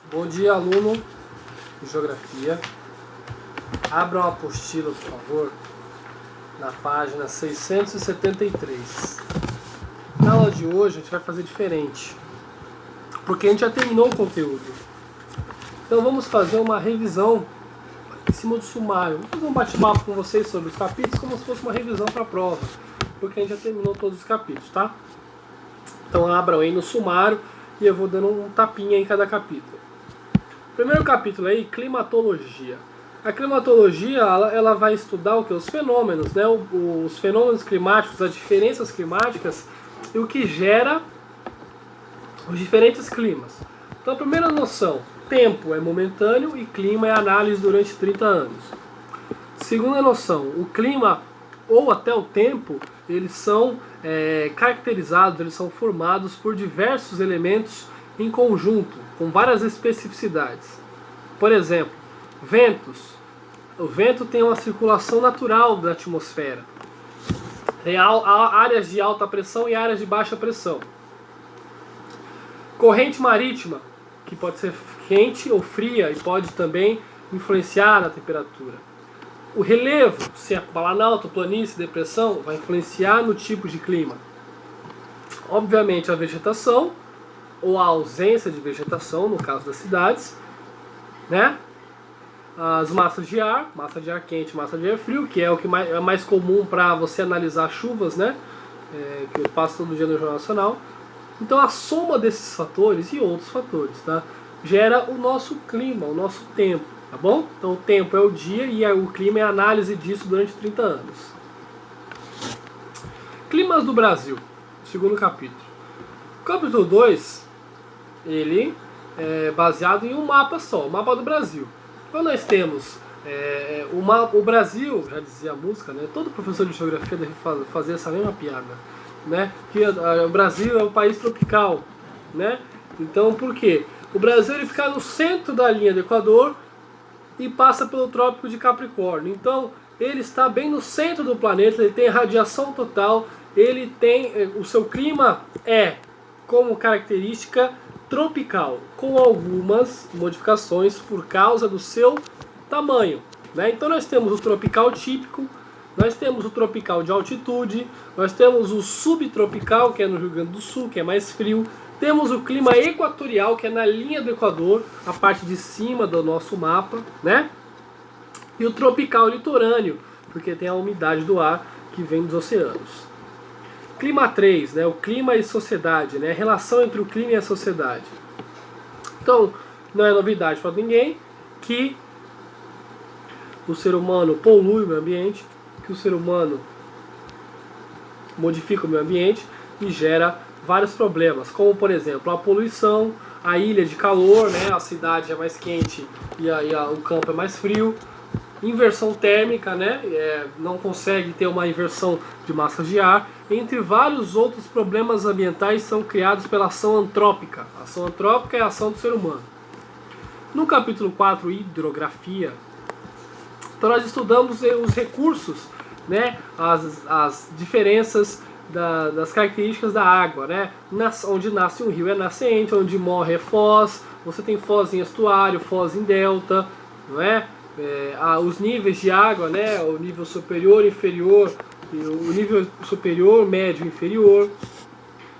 Bom dia, aluno de Geografia. Abra uma apostila, por favor, na página 673. Na aula de hoje a gente vai fazer diferente, porque a gente já terminou o conteúdo. Então vamos fazer uma revisão em cima do sumário. Vou fazer um bate-papo com vocês sobre os capítulos como se fosse uma revisão para a prova, porque a gente já terminou todos os capítulos, tá? Então abram aí no sumário e eu vou dando um tapinha em cada capítulo. Primeiro capítulo aí, climatologia. A climatologia, ela vai estudar o que? Os fenômenos, né? Os fenômenos climáticos, as diferenças climáticas e o que gera os diferentes climas. Então a primeira noção, tempo é momentâneo e clima é análise durante 30 anos. Segunda noção, o clima ou até o tempo, eles são caracterizados, eles são formados por diversos elementos em conjunto, com várias especificidades. Por exemplo, ventos. O vento tem uma circulação natural da atmosfera. Tem áreas de alta pressão e áreas de baixa pressão. Corrente marítima, que pode ser quente ou fria e pode também influenciar na temperatura. O relevo, se é planalto, planície, depressão, vai influenciar no tipo de clima. Obviamente a vegetação, ou a ausência de vegetação, no caso das cidades, né? As massas de ar, massa de ar quente, massa de ar frio, que é o que é mais comum para você analisar chuvas, né? Que eu passo todo dia no Jornal Nacional. Então a soma desses fatores e outros fatores, tá? Gera o nosso clima, o nosso tempo, tá bom? Então o tempo é o dia e o clima é a análise disso durante 30 anos. Climas do Brasil, segundo capítulo. Capítulo 2, ele é baseado em um mapa só, o mapa do Brasil. Então nós temos o Brasil, já dizia a música, né? Todo professor de geografia deve fazer essa mesma piada, né? Que o Brasil é um país tropical, né? Então por quê? O Brasil ele fica no centro da linha do Equador e passa pelo Trópico de Capricórnio. Então ele está bem no centro do planeta, ele tem radiação total, ele tem o seu clima como característica tropical, com algumas modificações por causa do seu tamanho, né? Então nós temos o tropical típico, nós temos o tropical de altitude, nós temos o subtropical, que é no Rio Grande do Sul, que é mais frio, temos o clima equatorial, que é na linha do Equador, a parte de cima do nosso mapa, né? E o tropical litorâneo, porque tem a umidade do ar que vem dos oceanos. Clima 3, né, o clima e sociedade, né, a relação entre o clima e a sociedade. Então, não é novidade para ninguém que o ser humano polui o meio ambiente, que o ser humano modifica o meio ambiente e gera vários problemas, como por exemplo a poluição, a ilha de calor, né, a cidade é mais quente e o campo é mais frio. Inversão térmica, né? Não consegue ter uma inversão de massas de ar, entre vários outros problemas ambientais são criados pela ação antrópica. A ação antrópica é a ação do ser humano. No capítulo 4, hidrografia, então nós estudamos os recursos, né? As diferenças das características da água, né? Onde nasce um rio é nascente, onde morre é foz, você tem foz em estuário, foz em delta, não é? Os níveis de água, né? O nível superior, inferior, o nível superior, médio, inferior.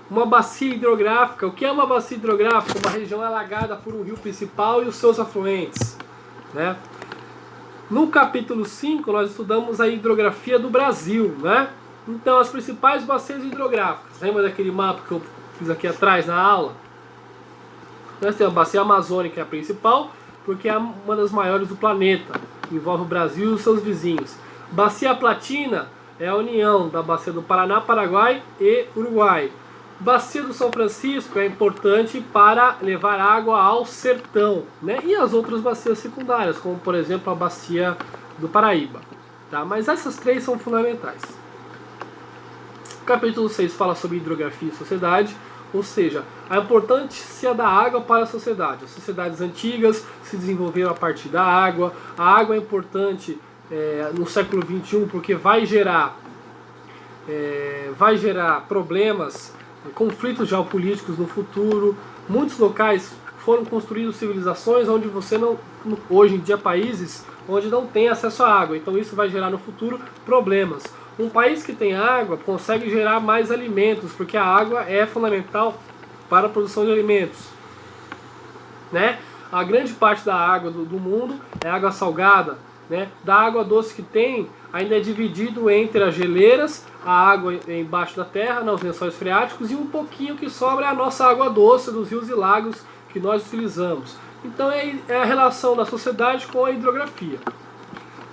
Uma bacia hidrográfica. O que é uma bacia hidrográfica? Uma região alagada por um rio principal e os seus afluentes, né? No capítulo 5 nós estudamos a hidrografia do Brasil, né? Então as principais bacias hidrográficas. Lembra daquele mapa que eu fiz aqui atrás na aula? Nós temos a bacia amazônica, que é a principal, porque é uma das maiores do planeta, envolve o Brasil e os seus vizinhos. Bacia Platina é a união da bacia do Paraná, Paraguai e Uruguai. Bacia do São Francisco é importante para levar água ao sertão, né? E as outras bacias secundárias, como por exemplo a bacia do Paraíba, tá? Mas essas três são fundamentais. O capítulo 6 fala sobre hidrografia e sociedade, ou seja, a importância da água para a sociedade. As sociedades antigas se desenvolveram a partir da água. A água é importante no século XXI porque vai gerar problemas, conflitos geopolíticos no futuro. Muitos locais foram construídas civilizações onde você não, hoje em dia, países onde não tem acesso à água. Então isso vai gerar no futuro problemas. Um país que tem água consegue gerar mais alimentos, porque a água é fundamental para a produção de alimentos, né? A grande parte da água do mundo é água salgada, né? Da água doce que tem, ainda é dividido entre as geleiras, a água embaixo da terra, nos lençóis freáticos, e um pouquinho que sobra é a nossa água doce dos rios e lagos que nós utilizamos. Então é a relação da sociedade com a hidrografia.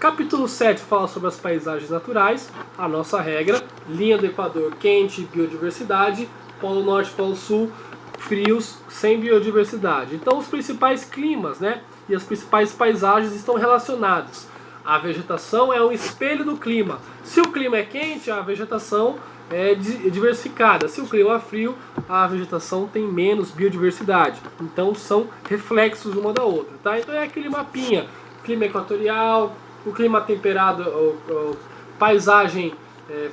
Capítulo 7 fala sobre as paisagens naturais, a nossa regra, linha do Equador quente, biodiversidade, Polo Norte, Polo Sul, frios, sem biodiversidade. Então os principais climas, né, e as principais paisagens estão relacionados. A vegetação é um espelho do clima. Se o clima é quente, a vegetação é diversificada. Se o clima é frio, a vegetação tem menos biodiversidade. Então são reflexos uma da outra, tá? Então é aquele mapinha, clima equatorial, o clima temperado, paisagem,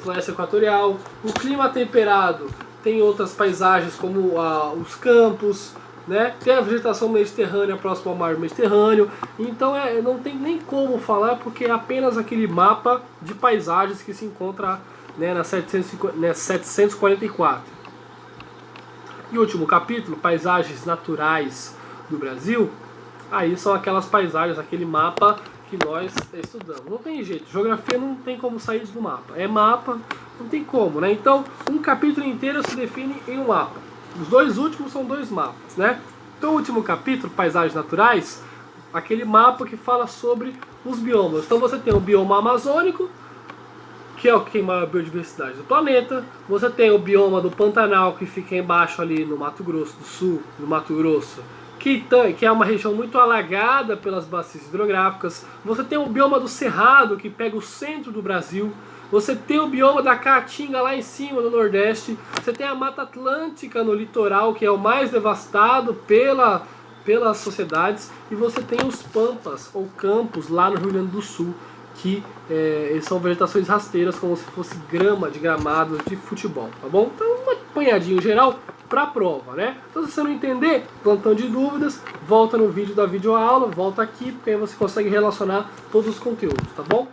floresta equatorial. O clima temperado tem outras paisagens como os campos, né? Tem a vegetação mediterrânea próxima ao mar Mediterrâneo. Então não tem nem como falar, porque é apenas aquele mapa de paisagens que se encontra, né, na 744. E o último capítulo, paisagens naturais do Brasil. Aí são aquelas paisagens, aquele mapa que nós estudamos. Não tem jeito, geografia não tem como sair do mapa. É mapa, não tem como, né? Então, um capítulo inteiro se define em um mapa. Os dois últimos são dois mapas, né? Então, o último capítulo, paisagens naturais, aquele mapa que fala sobre os biomas. Então, você tem o bioma amazônico, que é o que tem maior biodiversidade do planeta. Você tem o bioma do Pantanal, que fica embaixo ali no Mato Grosso do Sul, no Mato Grosso, que é uma região muito alagada pelas bacias hidrográficas. Você tem o bioma do Cerrado, que pega o centro do Brasil. Você tem o bioma da Caatinga lá em cima, no Nordeste. Você tem a Mata Atlântica no litoral, que é o mais devastado pelas sociedades. E você tem os pampas, ou campos, lá no Rio Grande do Sul, que são vegetações rasteiras, como se fosse grama de gramados de futebol, tá bom? Então, um apanhadinho geral para a prova, né? Então, se você não entender, plantão de dúvidas, volta no vídeo da videoaula, volta aqui, porque aí você consegue relacionar todos os conteúdos, tá bom?